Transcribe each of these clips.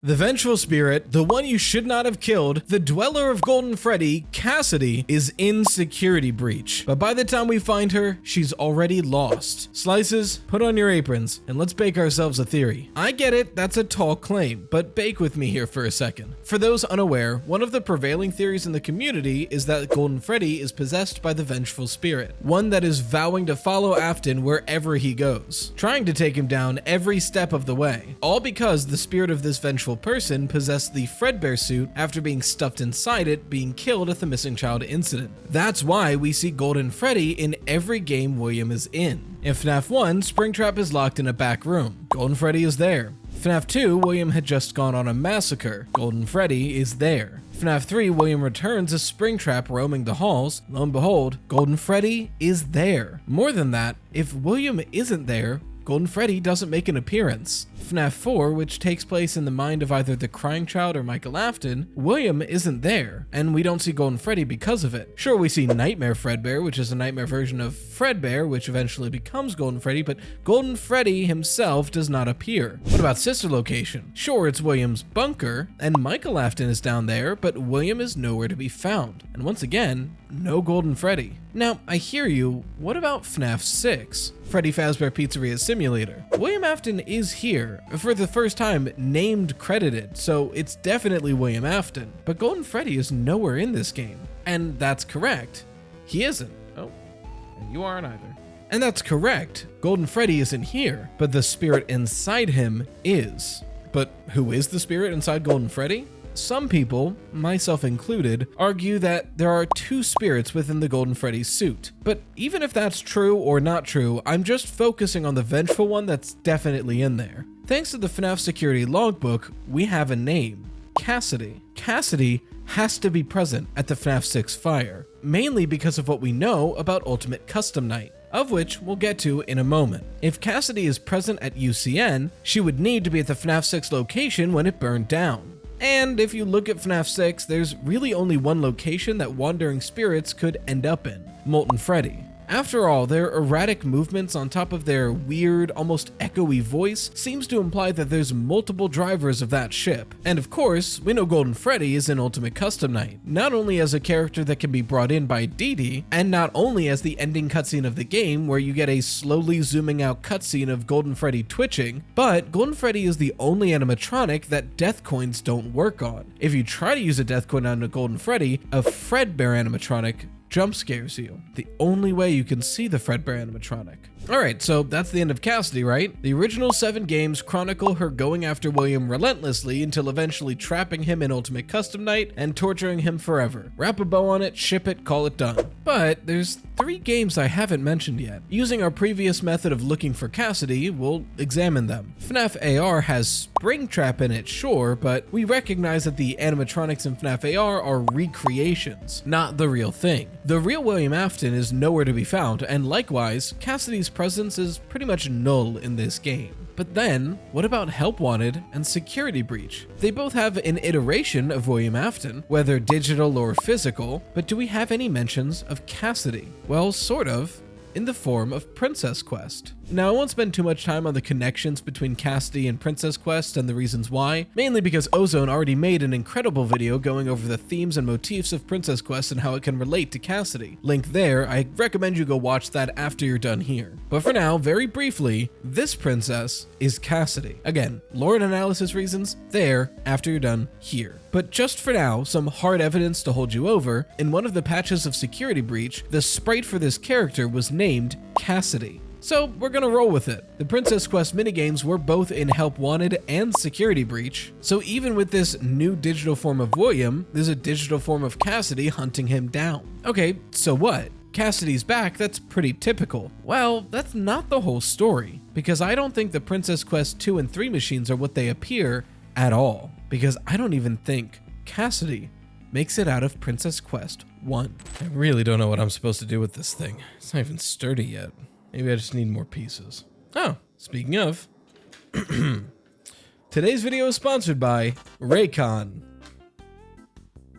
The vengeful spirit, the one you should not have killed, the dweller of Golden Freddy, Cassidy, is in security breach. But by the time we find her, she's already lost. Slices, put on your aprons, and let's bake ourselves a theory. I get it, that's a tall claim, but bake with me here for a second. For those unaware, one of the prevailing theories in the community is that Golden Freddy is possessed by the vengeful spirit, one that is vowing to follow Afton wherever he goes, trying to take him down every step of the way, all because the spirit of this vengeful person possessed the Fredbear suit after being stuffed inside it, being killed at the missing child incident. That's why we see Golden Freddy in every game William is in. In FNAF 1, Springtrap is locked in a back room. Golden Freddy is there. FNAF 2, William had just gone on a massacre. Golden Freddy is there. FNAF 3, William returns as Springtrap roaming the halls. Lo and behold, Golden Freddy is there. More than that, if William isn't there, Golden Freddy doesn't make an appearance. FNAF 4, which takes place in the mind of either the crying child or Michael Afton, William isn't there, and we don't see Golden Freddy because of it. Sure, we see Nightmare Fredbear, which is a nightmare version of Fredbear, which eventually becomes Golden Freddy, but Golden Freddy himself does not appear. What about sister location? Sure, it's William's bunker, and Michael Afton is down there, but William is nowhere to be found. And once again, no Golden Freddy. Now, I hear you, what about FNAF 6? Freddy Fazbear Pizzeria Simulator. William Afton is here, for the first time named credited, so it's definitely William Afton. But Golden Freddy is nowhere in this game. And that's correct. He isn't. Oh, and you aren't either. And that's correct. Golden Freddy isn't here, but the spirit inside him is. But who is the spirit inside Golden Freddy? Some people, myself included, argue that there are two spirits within the Golden Freddy suit. But even if that's true or not true, I'm just focusing on the vengeful one that's definitely in there. Thanks to the FNAF security logbook, we have a name, Cassidy. Cassidy has to be present at the FNAF 6 fire, mainly because of what we know about Ultimate Custom Night, of which we'll get to in a moment. If Cassidy is present at UCN, she would need to be at the FNAF 6 location when it burned down. And if you look at FNAF 6, there's really only one location that wandering spirits could end up in, Molten Freddy. After all, their erratic movements on top of their weird, almost echoey voice seems to imply that there's multiple drivers of that ship. And of course, we know Golden Freddy is in Ultimate Custom Night, not only as a character that can be brought in by Dee Dee, and not only as the ending cutscene of the game where you get a slowly zooming out cutscene of Golden Freddy twitching, but Golden Freddy is the only animatronic that death coins don't work on. If you try to use a death coin on a Golden Freddy, a Fredbear animatronic jump scares you. The only way you can see the Fredbear animatronic. Alright, so that's the end of Cassidy, right? The original 7 games chronicle her going after William relentlessly until eventually trapping him in Ultimate Custom Night and torturing him forever. Wrap a bow on it, ship it, call it done. But there's 3 games I haven't mentioned yet. Using our previous method of looking for Cassidy, we'll examine them. FNAF AR has Springtrap in it, sure, but we recognize that the animatronics in FNAF AR are recreations, not the real thing. The real William Afton is nowhere to be found, and likewise, Cassidy's presence is pretty much null in this game. But then, what about Help Wanted and Security Breach? They both have an iteration of William Afton, whether digital or physical, but do we have any mentions of Cassidy? Well, sort of, in the form of Princess Quest. Now, I won't spend too much time on the connections between Cassidy and Princess Quest and the reasons why, mainly because Ozone already made an incredible video going over the themes and motifs of Princess Quest and how it can relate to Cassidy. Link there, I recommend you go watch that after you're done here. But for now, very briefly, this princess is Cassidy. Again, lore and analysis reasons, there, after you're done here. But just for now, some hard evidence to hold you over, in one of the patches of Security Breach, the sprite for this character was named Cassidy. So we're gonna roll with it. The Princess Quest minigames were both in Help Wanted and Security Breach, so even with this new digital form of William, there's a digital form of Cassidy hunting him down. Okay, so what? Cassidy's back, that's pretty typical. Well, that's not the whole story, because I don't think the Princess Quest 2 and 3 machines are what they appear at all, because I don't even think Cassidy makes it out of Princess Quest 1. I really don't know what I'm supposed to do with this thing. It's not even sturdy yet. Maybe I just need more pieces. Oh, speaking of, today's video is sponsored by Raycon.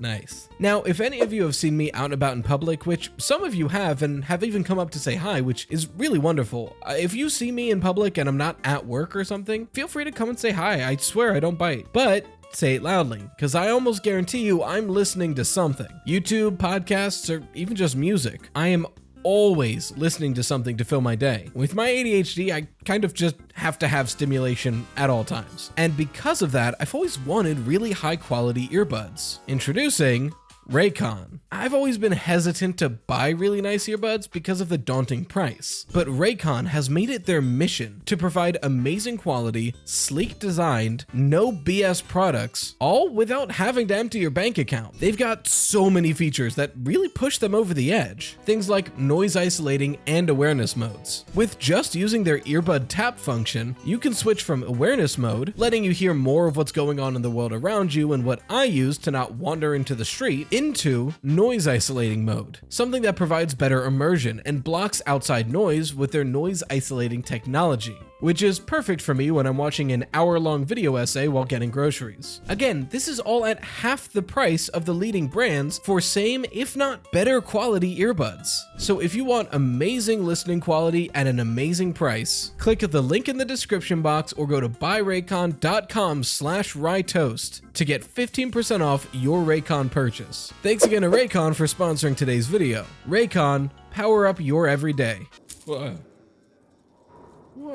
Nice. Now, if any of you have seen me out and about in public, which some of you have and have even come up to say hi, which is really wonderful. If you see me in public and I'm not at work or something, feel free to come and say hi. I swear I don't bite. But say it loudly, because I almost guarantee you I'm listening to something. YouTube, podcasts, or even just music. I am always listening to something to fill my day. With my ADHD, I kind of just have to have stimulation at all times. And because of that, I've always wanted really high quality earbuds. Introducing Raycon. I've always been hesitant to buy really nice earbuds because of the daunting price, but Raycon has made it their mission to provide amazing quality, sleek designed, no BS products, all without having to empty your bank account. They've got so many features that really push them over the edge. Things like noise isolating and awareness modes. With just using their earbud tap function, you can switch from awareness mode, letting you hear more of what's going on in the world around you and what I use to not wander into the street, into noise isolating mode, something that provides better immersion and blocks outside noise with their noise isolating technology, which is perfect for me when I'm watching an hour-long video essay while getting groceries. Again, this is all at half the price of the leading brands for same, if not better quality earbuds. So if you want amazing listening quality at an amazing price, click the link in the description box or go to buyraycon.com/rytoast to get 15% off your Raycon purchase. Thanks again to Raycon for sponsoring today's video. Raycon, power up your everyday. What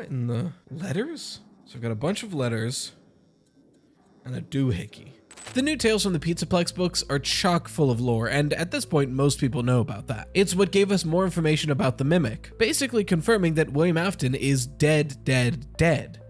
in the letters? So I've got a bunch of letters and a doohickey. The new Tales from the Pizzaplex books are chock full of lore, and at this point most people know about that. It's what gave us more information about the Mimic, basically confirming that William Afton is dead.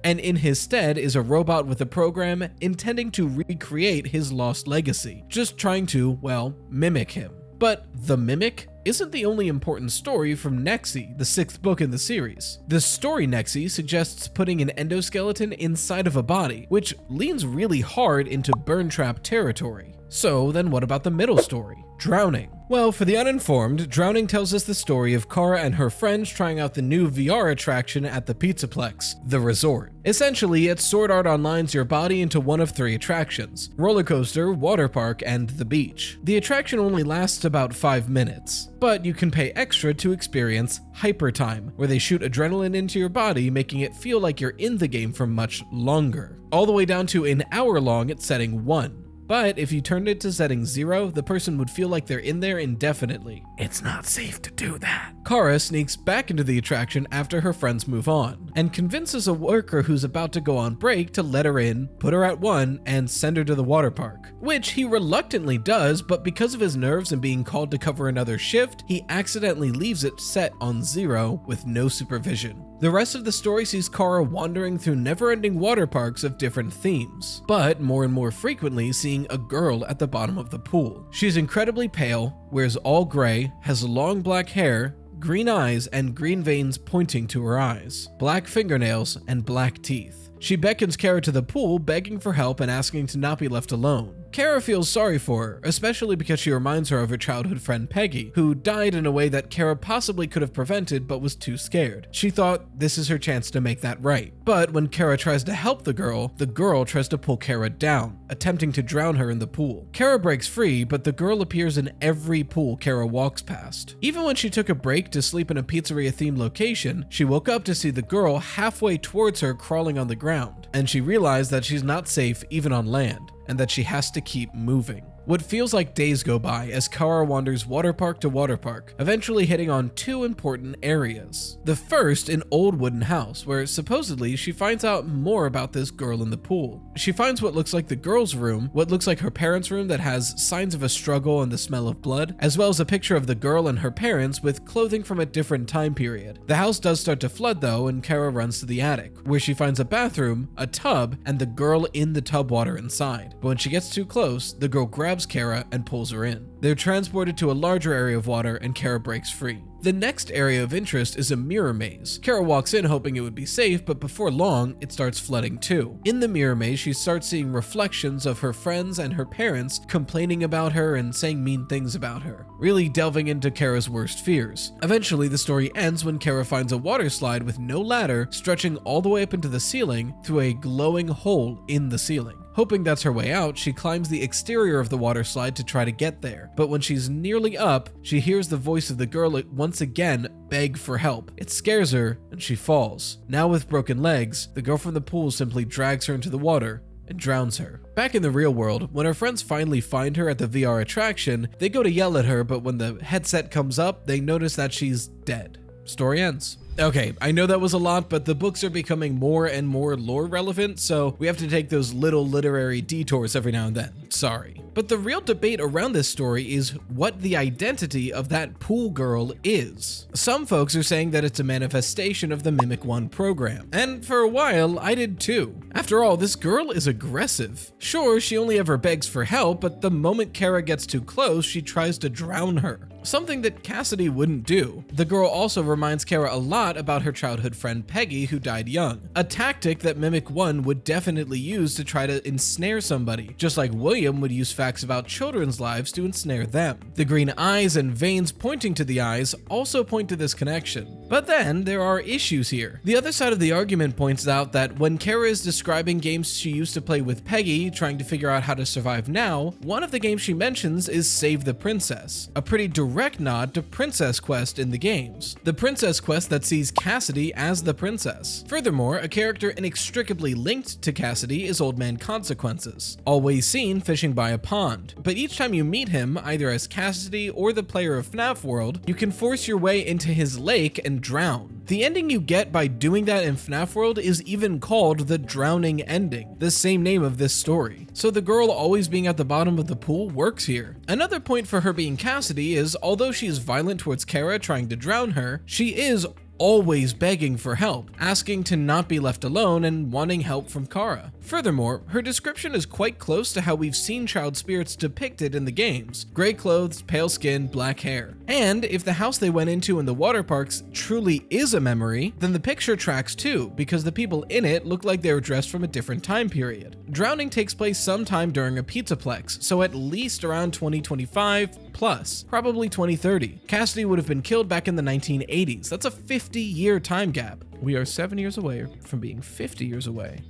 And in his stead is a robot with a program intending to recreate his lost legacy, just trying to, well, mimic him. But the Mimic isn't the only important story from Nexi, the 6th book in the series. The story Nexi suggests putting an endoskeleton inside of a body, which leans really hard into burn trap territory. So then what about the middle story? Drowning. Well, for the uninformed, Drowning tells us the story of Kara and her friends trying out the new VR attraction at the Pizzaplex, the resort. Essentially, it's Sword Art Online's your body into one of 3 attractions: roller coaster, water park, and the beach. The attraction only lasts about 5 minutes, but you can pay extra to experience Hyper Time, where they shoot adrenaline into your body, making it feel like you're in the game for much longer, all the way down to an hour long at setting 1. But if you turned it to setting 0, the person would feel like they're in there indefinitely. It's not safe to do that. Kara sneaks back into the attraction after her friends move on, and convinces a worker who's about to go on break to let her in, put her at 1, and send her to the water park. Which he reluctantly does, but because of his nerves and being called to cover another shift, he accidentally leaves it set on 0 with no supervision. The rest of the story sees Kara wandering through never-ending water parks of different themes, but more and more frequently seeing a girl at the bottom of the pool. She's incredibly pale, wears all gray, has long black hair, green eyes and green veins pointing to her eyes, black fingernails, and black teeth. She beckons Kara to the pool, begging for help and asking to not be left alone. Kara feels sorry for her, especially because she reminds her of her childhood friend Peggy, who died in a way that Kara possibly could have prevented but was too scared. She thought this is her chance to make that right. But when Kara tries to help the girl tries to pull Kara down, attempting to drown her in the pool. Kara breaks free, but the girl appears in every pool Kara walks past. Even when she took a break to sleep in a pizzeria-themed location, she woke up to see the girl halfway towards her crawling on the ground, and she realized that she's not safe even on land, and that she has to keep moving. What feels like days go by as Kara wanders water park to water park, eventually hitting on 2 important areas. The first, an old wooden house, where supposedly she finds out more about this girl in the pool. She finds what looks like the girl's room, what looks like her parents' room that has signs of a struggle and the smell of blood, as well as a picture of the girl and her parents with clothing from a different time period. The house does start to flood though, and Kara runs to the attic, where she finds a bathroom, a tub, and the girl in the tub water inside. But when she gets too close, the girl grabs Kara and pulls her in. They're transported to a larger area of water and Kara breaks free. The next area of interest is a mirror maze. Kara walks in hoping it would be safe, but before long, it starts flooding too. In the mirror maze, she starts seeing reflections of her friends and her parents complaining about her and saying mean things about her, really delving into Kara's worst fears. Eventually, the story ends when Kara finds a water slide with no ladder stretching all the way up into the ceiling through a glowing hole in the ceiling. Hoping that's her way out, she climbs the exterior of the water slide to try to get there. But when she's nearly up, she hears the voice of the girl once again beg for help. It scares her and she falls. Now with broken legs, the girl from the pool simply drags her into the water and drowns her. Back in the real world, when her friends finally find her at the VR attraction, they go to yell at her, but when the headset comes up, they notice that she's dead. Story ends. Okay, I know that was a lot, but the books are becoming more and more lore relevant, so we have to take those little literary detours every now and then. Sorry. But the real debate around this story is what the identity of that pool girl is. Some folks are saying that it's a manifestation of the Mimic 1 program, and for a while, I did too. After all, this girl is aggressive. Sure, she only ever begs for help, but the moment Kara gets too close, she tries to drown her. Something that Cassidy wouldn't do. The girl also reminds Kara a lot about her childhood friend Peggy, who died young. A tactic that Mimic 1 would definitely use to try to ensnare somebody, just like William would use facts about children's lives to ensnare them. The green eyes and veins pointing to the eyes also point to this connection. But then, there are issues here. The other side of the argument points out that when Kara is describing games she used to play with Peggy, trying to figure out how to survive now, one of the games she mentions is Save the Princess, a pretty direct nod to Princess Quest in the games. The Princess Quest that sees Cassidy as the princess. Furthermore, a character inextricably linked to Cassidy is Old Man Consequences, always seen fishing by a pond. But each time you meet him, either as Cassidy or the player of FNAF World, you can force your way into his lake and drown. The ending you get by doing that in FNAF World is even called the drowning ending, the same name of this story. So the girl always being at the bottom of the pool works here. Another point for her being Cassidy is, although she is violent towards Kara trying to drown her, she is always begging for help, asking to not be left alone and wanting help from Kara. Furthermore, her description is quite close to how we've seen child spirits depicted in the games: gray clothes, pale skin, black hair. And if the house they went into in the water parks truly is a memory, then the picture tracks too, because the people in it look like they were dressed from a different time period. Drowning takes place sometime during a pizzaplex, so at least around 2025 plus, probably 2030. Cassidy would have been killed back in the 1980s. That's a 50-year time gap. We are 7 years away from being 50 years away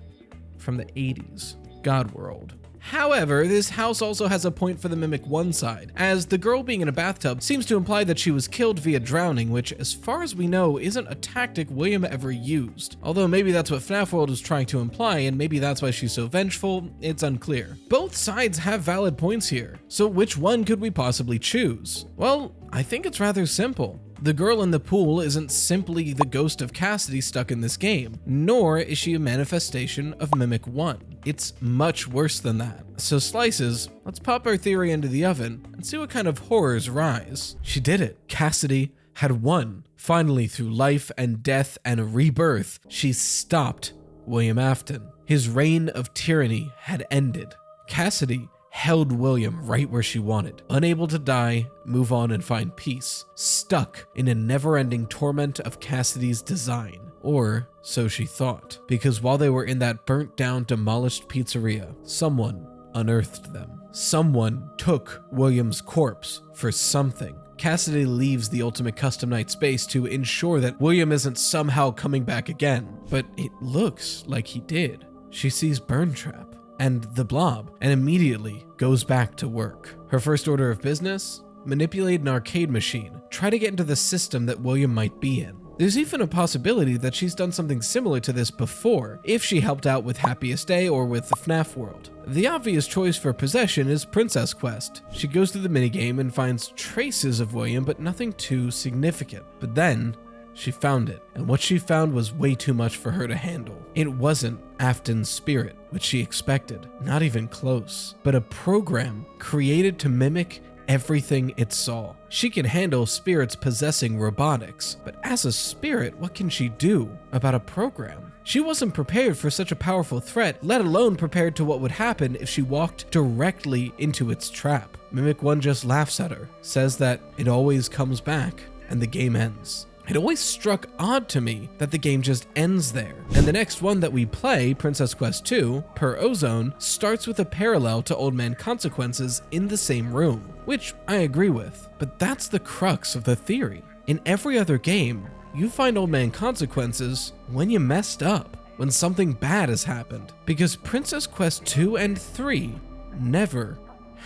from the 80s. God world. However, this house also has a point for the Mimic 1 side, as the girl being in a bathtub seems to imply that she was killed via drowning, which, as far as we know, isn't a tactic William ever used. Although maybe that's what FNAF World is trying to imply, and maybe that's why she's so vengeful, it's unclear. Both sides have valid points here, so which one could we possibly choose? Well, I think it's rather simple. The girl in the pool isn't simply the ghost of Cassidy stuck in this game, nor is she a manifestation of Mimic 1. It's much worse than that. So Slices, let's pop our theory into the oven and see what kind of horrors rise. She did it. Cassidy had won. Finally, through life and death and rebirth, she stopped William Afton. His reign of tyranny had ended. Cassidy held William right where she wanted, unable to die, move on, and find peace, stuck in a never-ending torment of Cassidy's design. Or so she thought, because while they were in that burnt-down, demolished pizzeria, someone unearthed them. Someone took William's corpse for something. Cassidy leaves the Ultimate Custom Night space to ensure that William isn't somehow coming back again, but it looks like he did. She sees Burn Trap and the Blob, and immediately goes back to work. Her first order of business? Manipulate an arcade machine. Try to get into the system that William might be in. There's even a possibility that she's done something similar to this before, if she helped out with Happiest Day or with the FNAF World. The obvious choice for possession is Princess Quest. She goes through the minigame and finds traces of William, but nothing too significant. But then, she found it, and what she found was way too much for her to handle. It wasn't Afton's spirit, which she expected, not even close, but a program created to mimic everything it saw. She can handle spirits possessing robotics, but as a spirit, what can she do about a program? She wasn't prepared for such a powerful threat, let alone prepared to what would happen if she walked directly into its trap. Mimic 1 just laughs at her, says that it always comes back, and the game ends. It always struck odd to me that the game just ends there. And the next one that we play, Princess Quest 2, per Ozone, starts with a parallel to Old Man Consequences in the same room, which I agree with. But that's the crux of the theory. In every other game, you find Old Man Consequences when you messed up. when something bad has happened, because Princess Quest 2 and 3 never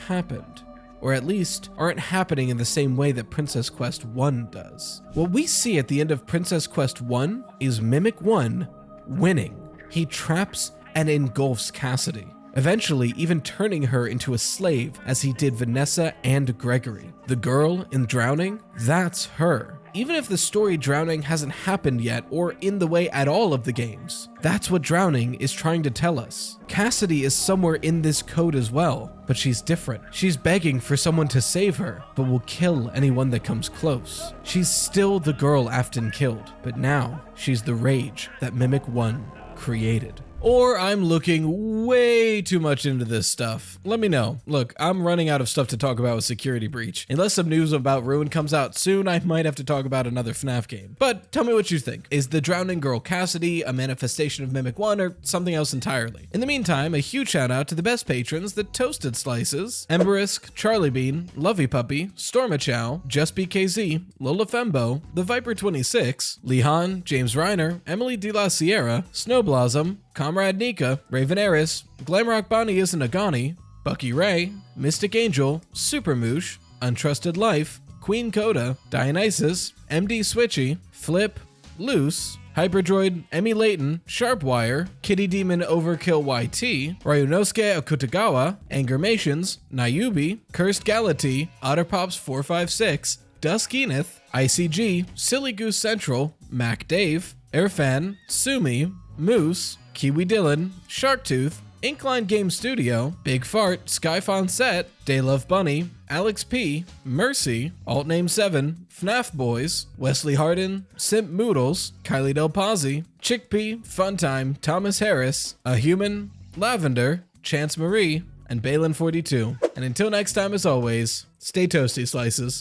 happened. Or at least aren't happening in the same way that Princess Quest 1 does. What we see at the end of Princess Quest 1 is Mimic 1 winning. He traps and engulfs Cassidy, eventually even turning her into a slave as he did Vanessa and Gregory. The girl in Drowning, that's her. Even if the story Drowning hasn't happened yet or in the way at all of the games, that's what Drowning is trying to tell us. Cassidy is somewhere in this code as well, but she's different. She's begging for someone to save her, but will kill anyone that comes close. She's still the girl Afton killed, but now she's the rage that Mimic 1 created. Or I'm looking way too much into this stuff. Let me know. Look, I'm running out of stuff to talk about with Security Breach. Unless some news about Ruin comes out soon, I might have to talk about another FNAF game. But tell me what you think. Is the drowning girl Cassidy a manifestation of Mimic 1 or something else entirely? In the meantime, a huge shout out to the best patrons, the Toasted Slices, Emberisk, Charlie Bean, Lovey Puppy, Stormachow, Just BKZ, Lola Fembo, The Viper 26, Lihan, James Reiner, Emily De La Sierra, Snowblossom, Comrade Nika, Raven Eris, Glamrock Bonnie is a Nagani, Bucky Ray, Mystic Angel, Supermoosh, Untrusted Life, Queen Coda, Dionysus, MD Switchy, Flip, Loose, Hyperdroid, Emmy Layton, Sharpwire, Kitty Demon Overkill YT, Ryunosuke Akutagawa, Angermations, Nayubi, Cursed Galati, Otterpops 456, Dusk Enith, ICG, Silly Goose Central, Mac Dave, Airfan, Sumi, Moose, Kiwi Dylan, Sharktooth, Inkline Game Studio, Big Fart, Skyfon Set, Daylove Bunny, Alex P, Mercy, Altname 7, FNAF Boys, Wesley Harden, Simp Moodles, Kylie Del Pazzi, Chickpea, Funtime, Thomas Harris, A Human, Lavender, Chance Marie, and Balin42. And until next time, as always, stay toasty, Slices.